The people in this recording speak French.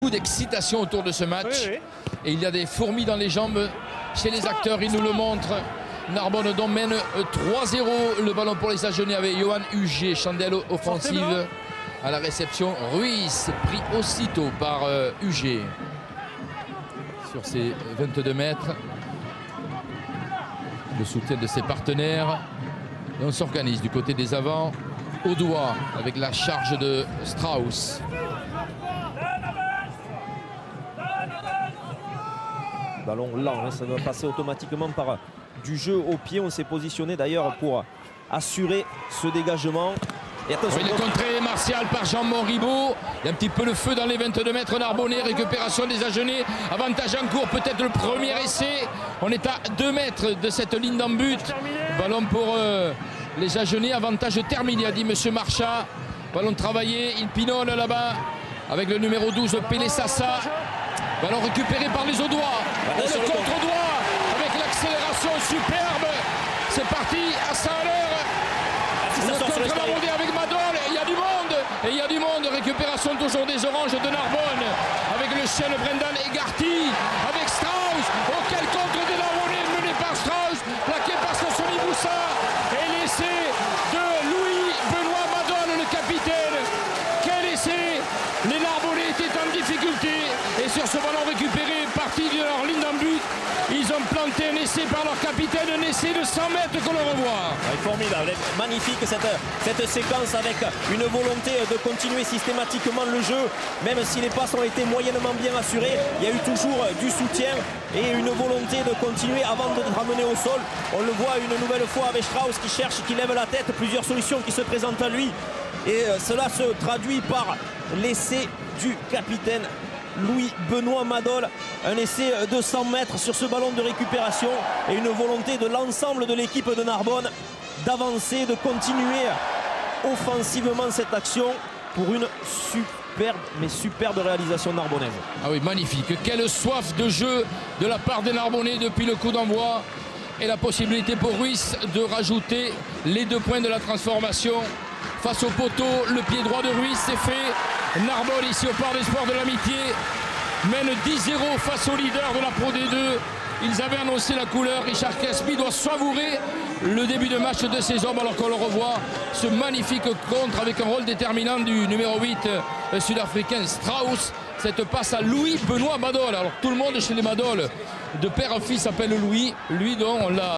Beaucoup d'excitation autour de ce match. Et il y a des fourmis dans les jambes chez les acteurs, ils nous le montrent. Narbonne donc mène 3-0. Le ballon pour les Agenais avec Johan Huger, chandelle offensive à la réception. Ruiz pris aussitôt par Huger sur ses 22 mètres. Le soutien de ses partenaires. Et on s'organise du côté des avants. Au doigt avec la charge de Strauss. Ballon lent, hein, ça doit passer automatiquement par du jeu au pied. On s'est positionné d'ailleurs pour assurer ce dégagement. Et attention, il est contré Martial par Jean-Mon Ribaud. Il y a un petit peu le feu dans les 22 mètres narbonnais. Récupération des Agenais. Avantage en cours, peut-être le premier essai. On est à 2 mètres de cette ligne d'en but. Ballon pour les Agenais. Avantage terminé, a dit M. Marchat. Ballon travaillé. Il pinole là-bas avec le numéro 12, Pelé Sassa. Ballon récupéré par les Audois. Le contre-doigt avec l'accélération superbe. C'est parti à 100 à l'heure. Le contre-la avec Madol. Il y a du monde. Et il y a du monde. Récupération toujours des Oranges de Narbonne. Avec le chien de Brendan Egarty. Avec Strauss. Oh, quel contre des Narbonnais mené par Strauss. Plaqué par Sassoni Boussa. Et l'essai de Louis-Benoît Madol, le capitaine. Quel essai. Les Narbonnais étaient en difficulté. Et sur ce ballon récupéré, parti de leur ligne d'en but, ils ont planté un essai par leur capitaine, un essai de 100 mètres qu'on le revoit. Formidable, magnifique cette séquence avec une volonté de continuer systématiquement le jeu. Même si les passes ont été moyennement bien assurées, il y a eu toujours du soutien et une volonté de continuer avant de ramener au sol. On le voit une nouvelle fois avec Strauss qui cherche, qui lève la tête, plusieurs solutions qui se présentent à lui. Et cela se traduit par l'essai du capitaine Louis-Benoît Madol, un essai de 100 mètres sur ce ballon de récupération et une volonté de l'ensemble de l'équipe de Narbonne d'avancer, de continuer offensivement cette action pour une superbe réalisation narbonnaise. Ah oui, magnifique. Quelle soif de jeu de la part des Narbonnais depuis le coup d'envoi et la possibilité pour Ruiz de rajouter les 2 points de la transformation. Face au poteau, le pied droit de Ruiz, c'est fait. Narbonne ici au Parc des Sports de l'Amitié mène 10-0 face au leader de la Pro D2. Ils avaient annoncé la couleur. Richard Caspi doit savourer le début de match de ses hommes alors qu'on le revoit. Ce magnifique contre avec un rôle déterminant du numéro 8 sud-africain Strauss. Cette passe à Louis-Benoît Madol. Alors tout le monde chez les Madol de père en fils s'appelle Louis. Lui dont on l'a